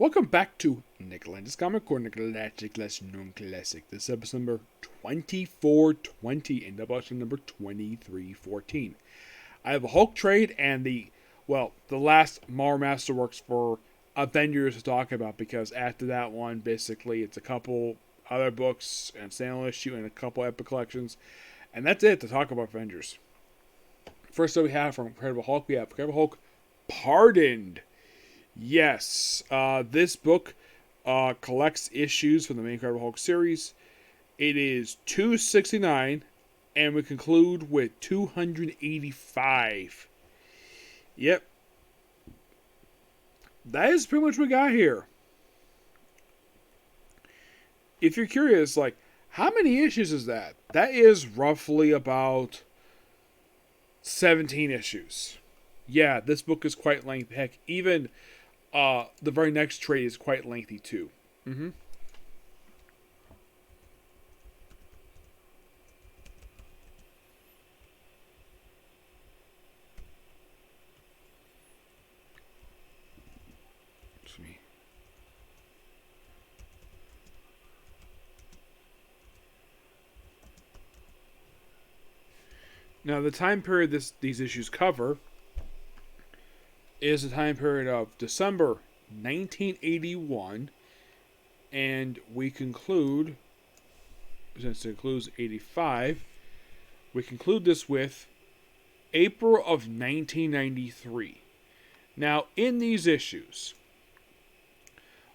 Welcome back to Lenz's Comic Corner, Galactic Less Known Classic. This is episode number 2420 and Doubleshot number 2314. I have a Hulk trade and the last Materworks for Avengers to talk about, because after that one, basically, it's a couple other books and a standalone issue and a couple epic collections, and that's it to talk about Avengers. First up, we have from Incredible Hulk, we have Incredible Hulk Pardoned. Yes, this book collects issues from the main Incredible Hulk series. It is 269, and we conclude with 285. Yep. That is pretty much what we got here. If you're curious, how many issues is that? That is roughly about 17 issues. Yeah, this book is quite lengthy. Heck, even the very next trade is quite lengthy too. Now, the time period these issues cover is the time period of December 1981, and we conclude, since it includes 85, we conclude this with April of 1993. Now, in these issues,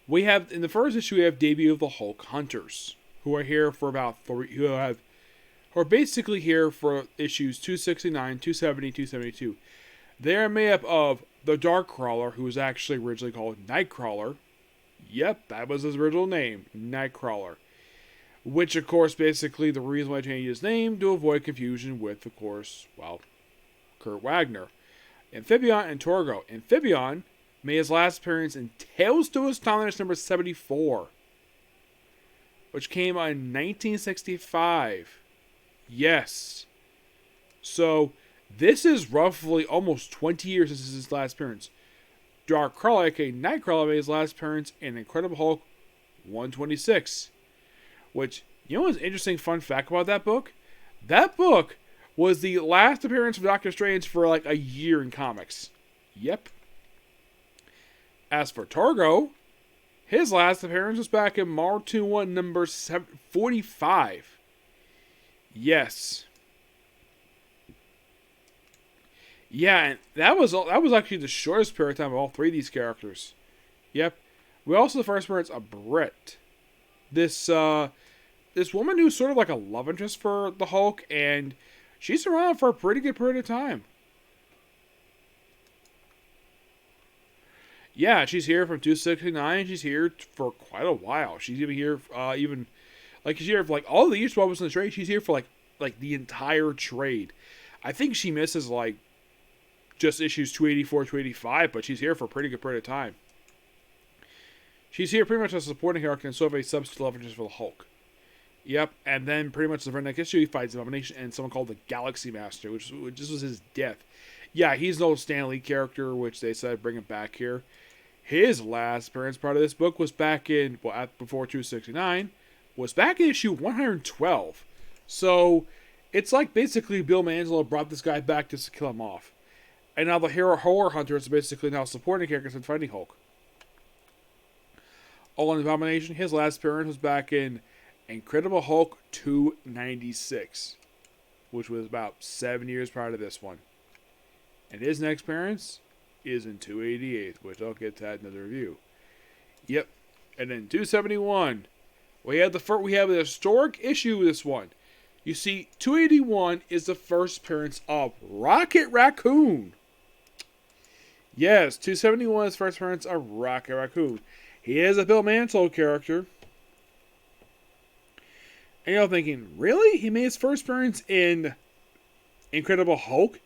we have, in the first issue, we have debut of the Hulk Hunters, who are here for about who are basically here for issues 269, 270, 272. They are made up of the Darkcrawler, who was actually originally called Nightcrawler. Yep, that was his original name, Nightcrawler. Which, of course, basically the reason why I changed his name to avoid confusion with, of course, Kurt Wagner. Amphibian and Torgo. Amphibian made his last appearance in Tales to Astonish number 74, which came out in 1965. Yes. So, this is roughly almost 20 years since his last appearance. Darkcrawler, aka Nightcrawler, made his last appearance in Incredible Hulk 126. Which, you know what's an interesting fun fact about that book? That book was the last appearance of Doctor Strange for a year in comics. Yep. As for Torgo, his last appearance was back in Mar 2-1 number 45. Yes. Yeah, and that was actually the shortest period of time of all three of these characters. Yep. We also the first appearance of Brett. This woman who's sort of like a love interest for the Hulk, and she's around for a pretty good period of time. Yeah, she's here from 269. She's here for quite a while. She's even here she's here for all the years while I was in the trade. She's here for the entire trade. I think she misses just issues 284, 285, but she's here for a pretty good period of time. She's here pretty much as a supporting character and sort of a substitute love interest for the Hulk. Yep, and then pretty much the very next issue he fights Abomination and someone called the Galaxy Master, which this was his death. Yeah, he's an old Stan Lee character, which they said bring him back here. His last appearance part of this book was back in, before 269, was back in issue 112. So, it's basically Bill Manzolo brought this guy back just to kill him off. And now the hero horror hunters are basically now supporting characters and fighting Hulk. All in Abomination, his last appearance was back in Incredible Hulk 296, which was about 7 years prior to this one. And his next appearance is in 288, which I'll get to that in another review. Yep. And then 271, we have an historic issue with this one. You see, 281 is the first appearance of Rocket Raccoon. Yes, 271 is the first appearance of Rocket Raccoon. He is a Bill Mantlo character. And you're thinking, really? He made his first appearance in Incredible Hulk?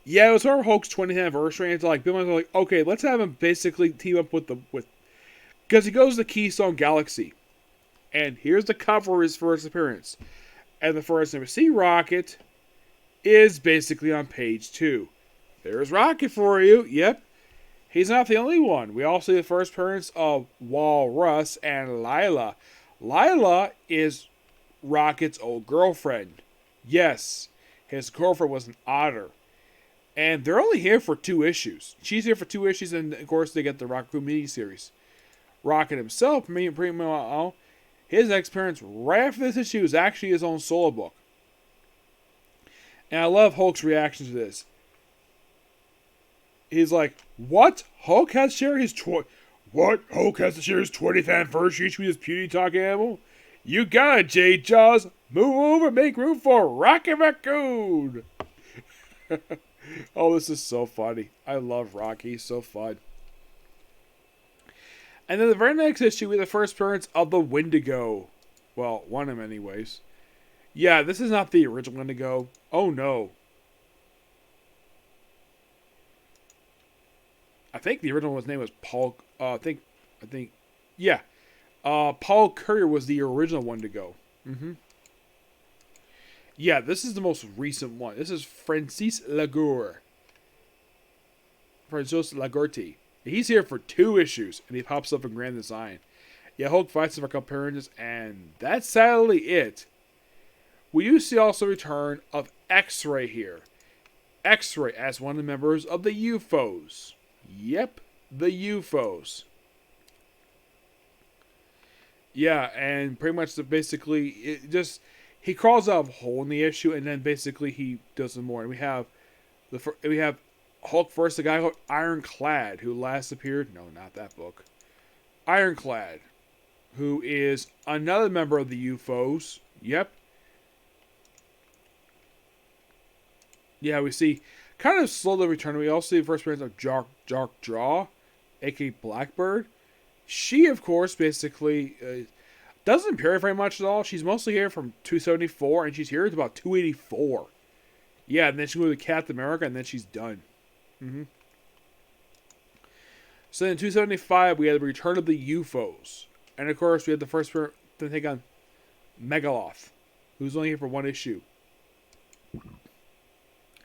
Yeah, it was our Hulk's 20th anniversary, and it's Bill Mantlo okay, let's have him basically team up with because he goes to Keystone Galaxy. And here's the cover of his first appearance. And the first time we see Rocket is basically on page 2. There's Rocket for you. Yep. He's not the only one. We also see the first appearance of Walrus and Lila. Lila is Rocket's old girlfriend. Yes, his girlfriend was an otter. And they're only here for 2 issues. She's here for 2 issues, and of course they get the Rocket miniseries. Rocket himself, meanwhile, his next appearance right after this issue is actually his own solo book. And I love Hulk's reaction to this. He's like, "What? Hulk has shared his What? Hulk has to share his 20th anniversary with his puny talking animal? You got it, J. Jaws. Move over, make room for Rocket Raccoon." Oh, this is so funny. I love Rocky. He's so fun. And then the very next issue, we have the first appearance of the Wendigo. Well, one of them anyways. Yeah, this is not the original Wendigo. Oh no. I think the original name was Paul. Yeah. Paul Courier was the original Wendigo. Yeah, this is the most recent one. This is Francis Lagorte. He's here for 2 issues, and he pops up in Grand Design. Yeah, Hulk fights him for a couple appearances, and that's sadly it. We do see also return of X-Ray here. X-Ray as one of the members of the UFOs. Yep, the UFOs. Yeah, and pretty much basically, he crawls out of a hole in the issue, and then basically he does some more. And we have Hulk first, the guy called Ironclad, who last appeared. No, not that book. Ironclad, who is another member of the UFOs. Yep. Yeah, we see kind of slowly returning. We also see the first appearance of Jark Jaw, aka Blackbird. She, of course, basically doesn't appear very much at all. She's mostly here from 274, and she's here at about 284. Yeah, and then she goes to Captain America, and then she's done. So in 275, we had the return of the UFOs. And of course, we had the first to take on Megaloth, who's only here for 1 issue.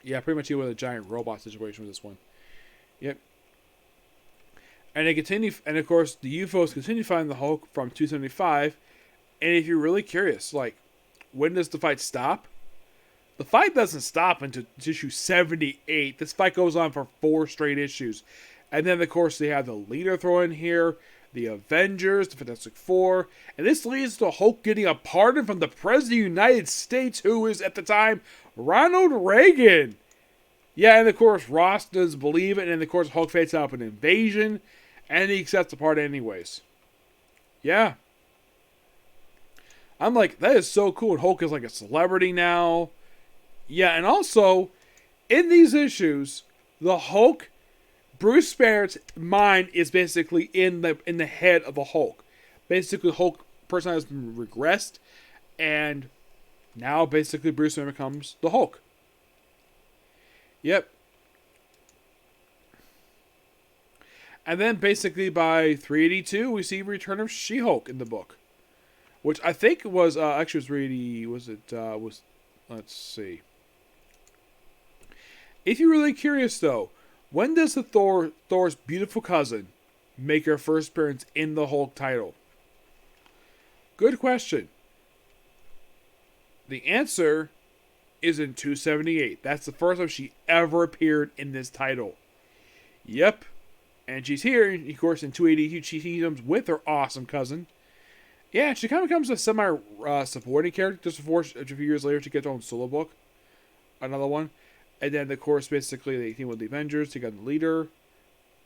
Yeah, pretty much here with a giant robot situation with this one. Yep. And they continue, and of course, the UFOs continue fighting the Hulk from 275. And if you're really curious, like, when does the fight stop? The fight doesn't stop until issue 78. This fight goes on for 4 straight issues. And then, of course, they have the leader throw in here, the Avengers, the Fantastic Four. And this leads to Hulk getting a pardon from the President of the United States, who is, at the time, Ronald Reagan. Yeah, and of course, Ross does believe it. And of course, Hulk faces out an invasion. And he accepts the pardon anyways. Yeah. I'm like, that is so cool. And Hulk is like a celebrity now. Yeah, and also, in these issues, the Hulk, Bruce Banner's mind is basically in the head of the Hulk. Basically, Hulk personality has been regressed, and now basically Bruce Banner becomes the Hulk. Yep. And then basically by 382, we see Return of She-Hulk in the book, which I think was actually was really let's see. If you're really curious though, when does the Thor's beautiful cousin make her first appearance in the Hulk title? Good question. The answer is in 278. That's the first time she ever appeared in this title. Yep. And she's here, of course, in 280. She comes with her awesome cousin. Yeah, she kind of becomes a semi-supporting character just before, a few years later, she gets her own solo book. Another one. And then, of course, basically, they team with the Avengers to get the leader.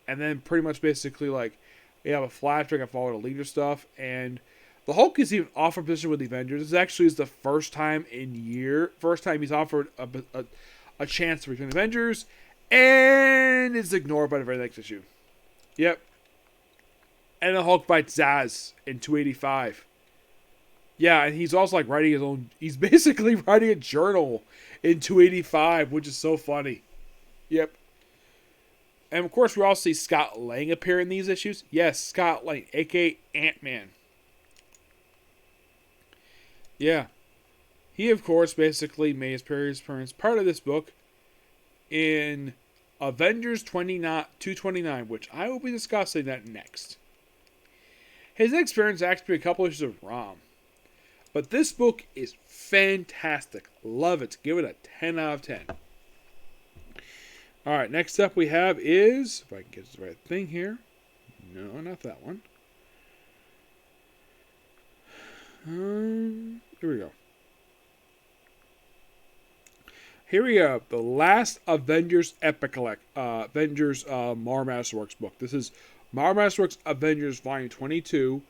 And then, pretty much, basically, like, they have a flashback and follow the leader stuff. And the Hulk is even offered a position with the Avengers. This actually is the first time he's offered a chance to return the Avengers. And it's ignored by the very next issue. Yep. And the Hulk fights Zaz in 285. Yeah, and he's also like writing his own. He's basically writing a journal in 285, which is so funny. Yep. And of course, we also see Scott Lang appear in these issues. Yes, Scott Lang, aka Ant-Man. Yeah. He, of course, basically made his appearance part of this book in Avengers 229, which I will be discussing that next. His experience actually a couple issues of ROM. But this book is fantastic. Love it. Give it a 10 out of 10. Alright, next up we have is, if I can get the right thing here. No, not that one. Here we go. Here we go. The last Avengers Epic Avengers Materworks book. This is Materworks Avengers Volume 22,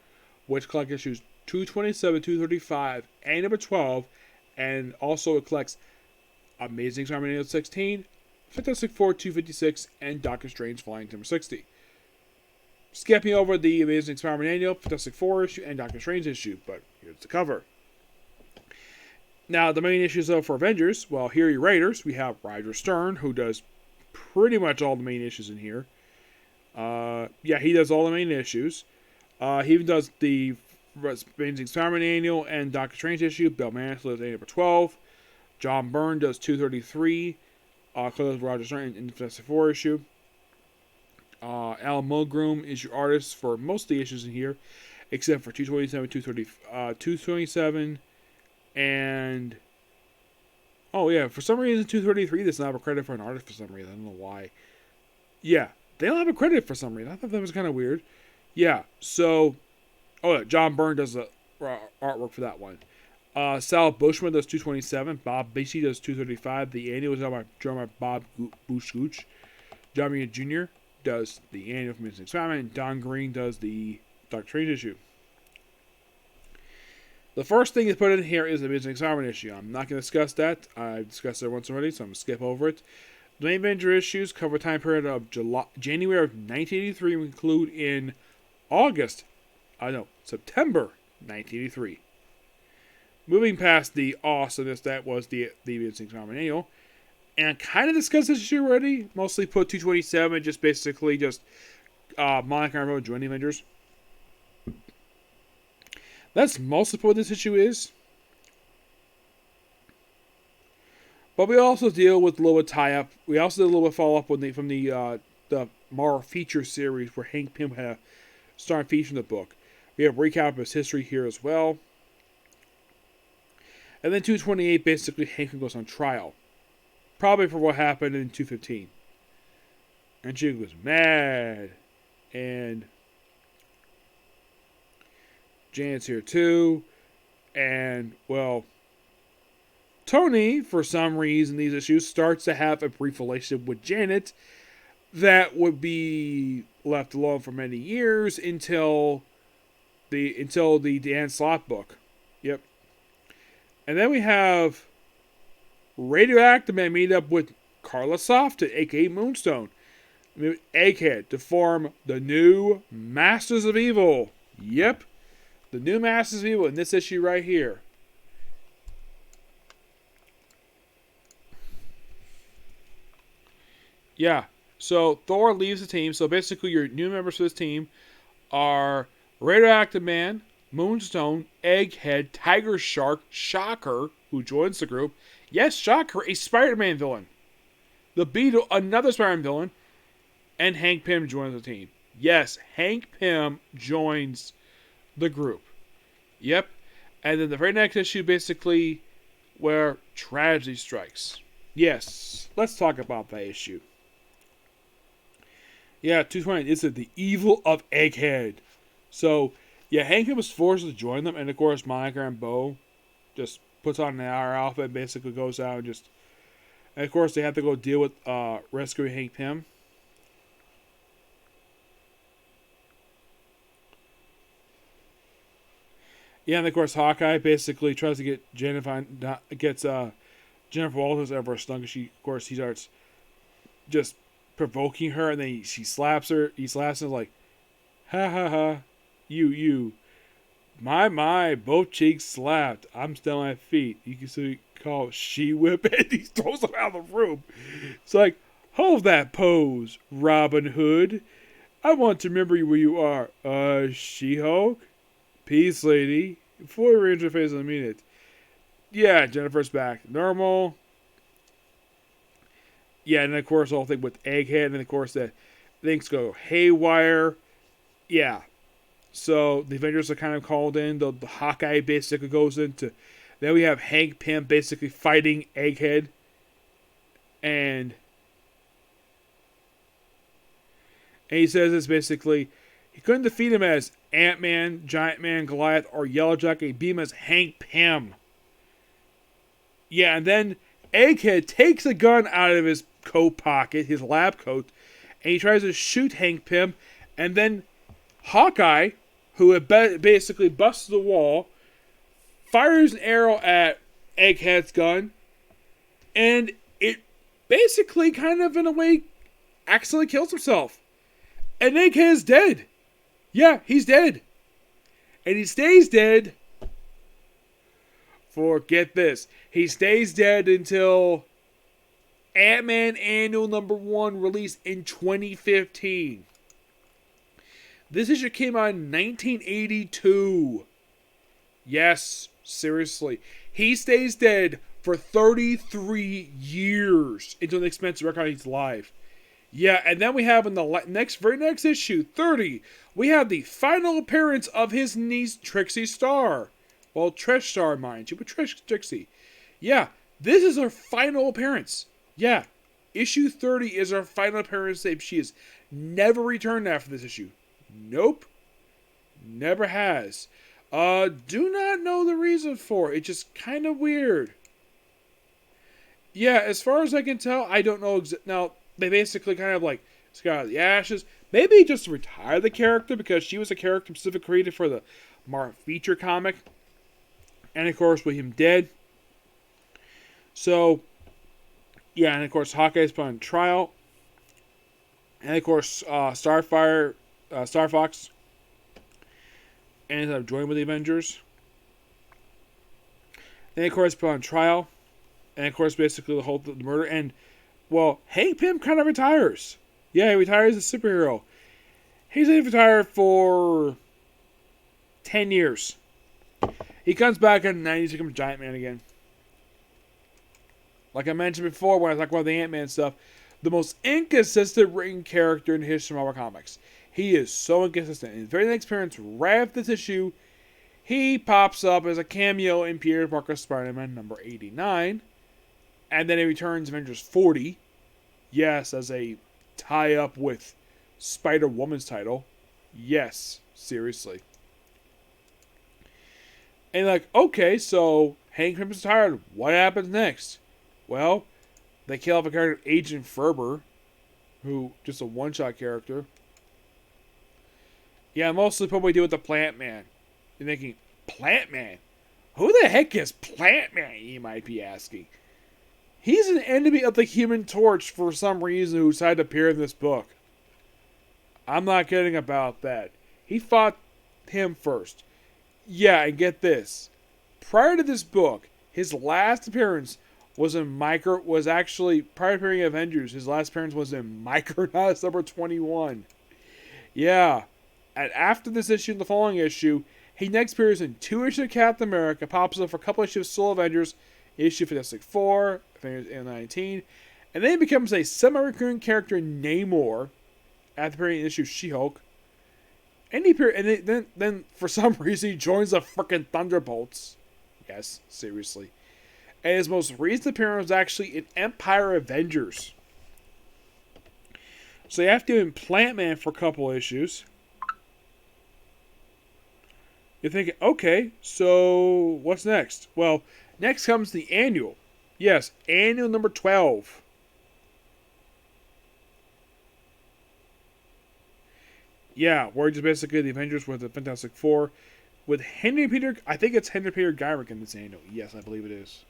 which collects issues 227, 235, and number 12, and also it collects Amazing Spider-Man 16, Fantastic Four 256, and Doctor Strange Volume number 60. Skipping over the Amazing Spider-Man Annual, Fantastic Four issue, and Doctor Strange issue, but here's the cover. Now, the main issues though for Avengers, well, here are your writers. We have Roger Stern, who does pretty much all the main issues in here. Yeah, he does all the main issues. He even does the Amazing Spider-Man Annual and Doctor Strange issue. Bill Mansell does number 12. John Byrne does 233. Roger Stern in the Fantastic Four issue. Al Mulgrew is your artist for most of the issues in here, except for 227, 227, and oh yeah, for some reason 233 does not have a credit for an artist for some reason. I don't know why. Yeah, they don't have a credit for some reason. I thought that was kind of weird. Yeah, so oh yeah, John Byrne does the artwork for that one. Sal Bushman does 227. Bob Beachy does 235. The annual is drawn by Bob Bushgooch. John Romita Jr. does the annual from Amazing Spider-Man, and Don Green does the Doctor Strange issue. The first thing to put in here is the Amazing Spider-Man issue. I'm not going to discuss that. I've discussed it once already, so I'm going to skip over it. The main Avenger issues cover a time period of January of 1983 and conclude in September 1983. Moving past the awesomeness that was the Amazing Spider-Man Annual, and kind of discussed this issue already. Mostly put 227, Monica Rambeau join the Avengers. That's mostly what this issue is. But we also deal with a little bit tie-up. We also did a little bit follow-up from the Marvel feature series where Hank Pym had a starring feature in the book. We have a recap of his history here as well. And then 228, basically, Hank Pym goes on trial. Probably for what happened in 215. And she was mad. And Janet's here too. And, well, Tony, for some reason, these issues, starts to have a brief relationship with Janet that would be left alone for many years until the Dan Slott book. Yep. And then we have Radioactive Man meet up with Carla Softon, a.k.a. Moonstone, Egghead, to form the new Masters of Evil. Yep. The new Masters of Evil in this issue right here. Yeah. So Thor leaves the team. So basically your new members for this team are Radioactive Man, Moonstone, Egghead, Tiger Shark, Shocker, who joins the group. Yes, Shocker, a Spider-Man villain. The Beetle, another Spider-Man villain. And Hank Pym joins the team. Yes, Hank Pym joins the group. Yep. And then the very next issue, basically, where tragedy strikes. Yes, let's talk about that issue. Yeah, 220, is it the evil of Egghead? So, yeah, Hank Pym was forced to join them, and of course, Monica Rambeau just puts on an hour outfit and basically goes out and just... And of course, they have to go deal with rescuing Hank Pym. Yeah, and of course, Hawkeye basically tries to get Jennifer Walters over a slung. He starts just provoking her, and then she slaps her. He slaps her like, ha ha ha, you. My, both cheeks slapped. I'm still on my feet. You can see call she whip, and he throws him out of the room. It's like, hold that pose, Robin Hood. I want to remember where you are. She-Hulk? Peace, lady. Fully arrange her face in a minute. Yeah, Jennifer's back. Normal. Yeah, and of course the whole thing with Egghead, and of course that things go haywire. Yeah, so the Avengers are kind of called in. The Hawkeye basically goes into. Then we have Hank Pym basically fighting Egghead, and he says it's basically he couldn't defeat him as Ant-Man, Giant Man, Goliath, or Yellowjacket. He beat him as Hank Pym. Yeah, and then Egghead takes a gun out of his coat pocket, his lab coat, and he tries to shoot Hank Pym, and then Hawkeye, who had basically busted the wall, fires an arrow at Egghead's gun, and it basically kind of in a way accidentally kills himself. And Egghead is dead. Yeah, he's dead. And he stays dead for, get this, he stays dead until Ant-Man Annual #1 released in 2015. This issue came out in 1982. Yes, seriously. He stays dead for 33 years until the next men's record he's live. Yeah, and then we have in the very next issue, 30, we have the final appearance of his niece, Trixie Starr. Well, Trish Starr, mind you, but Trixie. Yeah, this is her final appearance. Yeah, issue 30 is her final appearance. She has never returned after this issue. Nope. Never has. Do not know the reason for it. It's just kind of weird. Yeah, as far as I can tell, I don't know. Now, they basically kind of like Scott of the Ashes. Maybe just retire the character because she was a character specifically created for the Mark feature comic. And of course, with him dead. So, yeah, and of course, Hawkeye's put on trial. And of course, Star Fox ended up joining with the Avengers. And of course, put on trial. And of course, basically the murder. And, well, Hank Pym kind of retires. Yeah, he retires as a superhero. He's going to retire for 10 years. He comes back in the 90s to become Giant Man again. Like I mentioned before when I talked about the Ant-Man stuff, the most inconsistent written character in the history of Marvel Comics. He is so inconsistent. In his very next appearance, right after this issue, he pops up as a cameo in Peter Parker's Spider-Man #89. And then he returns Avengers 40. Yes, as a tie-up with Spider-Woman's title. Yes, seriously. And like, okay, so Hank Pym is tired. What happens next? Well, they kill off a character, Agent Ferber, who just a one-shot character. Yeah, mostly probably deal with the Plant Man. You're thinking, Plant Man? Who the heck is Plant Man, you might be asking. He's an enemy of the Human Torch for some reason who decided to appear in this book. I'm not kidding about that. He fought him first. Yeah, and get this. Prior to this book, his last appearance was actually prior to appearing in Avengers, his last appearance was in Micronauts #21. Yeah. And after this issue and the following issue, he next appears in 2 issues of Captain America, pops up for a couple issues of Soul Avengers, issue Fantastic Four, Avengers 19, and then he becomes a semi-recurring character in Namor after appearing in issue She-Hulk. And then for some reason he joins the frickin' Thunderbolts. Yes, seriously. And his most recent appearance was actually in Empire Avengers. So you have to do Plant Man for a couple issues. You're thinking, okay, so what's next? Well, next comes the annual. Yes, annual #12. Yeah, where just basically the Avengers with the Fantastic Four. With Henry Peter, I think it's Henry Peter Gyrick in this annual. Yes, I believe it is.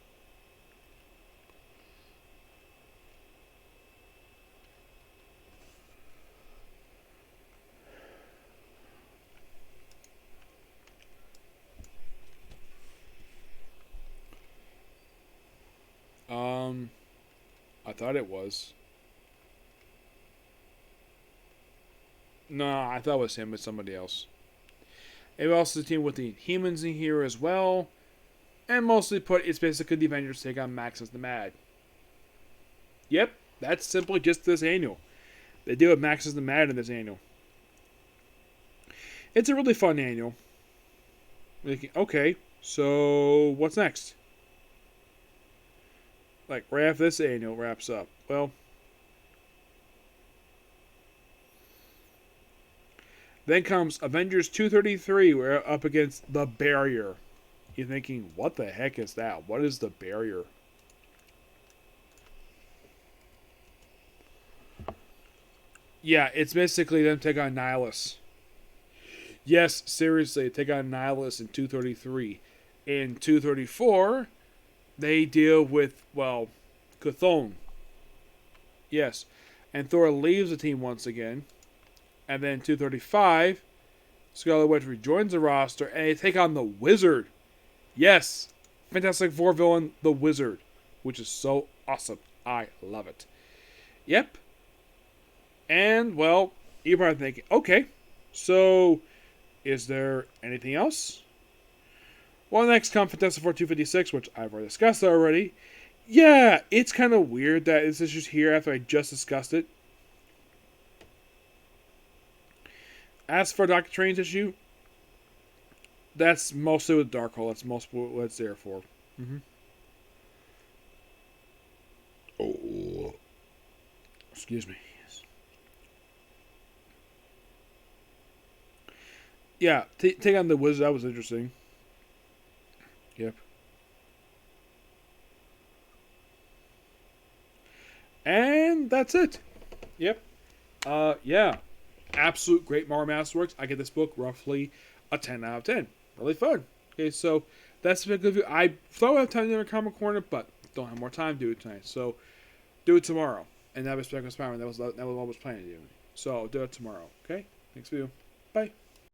I thought it was. No, I thought it was him, but somebody else. It also teamed with the humans in here as well. And mostly it's basically the Avengers take on Max as the Mad. Yep, That's simply just this annual. They deal with Maxes and Mad in this annual. It's a really fun annual. Okay, so what's next? Like, right after this annual wraps up. Well, then comes Avengers 233. We're up against The Barrier. You're thinking, what the heck is that? What is The Barrier? Yeah, it's basically them take on Nihilus. Yes, seriously, take on Nihilus in 233. In 234, they deal with, well, Chthon. Yes. And Thor leaves the team once again. And then 235, Scarlet Witch rejoins the roster and they take on the Wizard. Yes. Fantastic Four villain, the Wizard. Which is so awesome. I love it. Yep. And, well, you're probably thinking, okay, so is there anything else? Well, next comes Fantastic Four 256, which I've already discussed already. Yeah, it's kind of weird that this is just here after I just discussed it. As for Doctor Strange's issue, that's mostly with Darkhold. That's mostly what it's there for. Mm-hmm. Oh, excuse me. Yes. Yeah, take on the Wizard. That was interesting. Yep. And that's it. Yep. Yeah. Absolute great Marvel Masterworks. I get this book roughly a 10 out of 10. Really fun. Okay, so that's a good view. I thought I have time to do a comic corner, but don't have more time to do it tonight. So do it tomorrow. And that was Spider-Man. That was what I was planning to do. So do it tomorrow. Okay? Next video. Bye.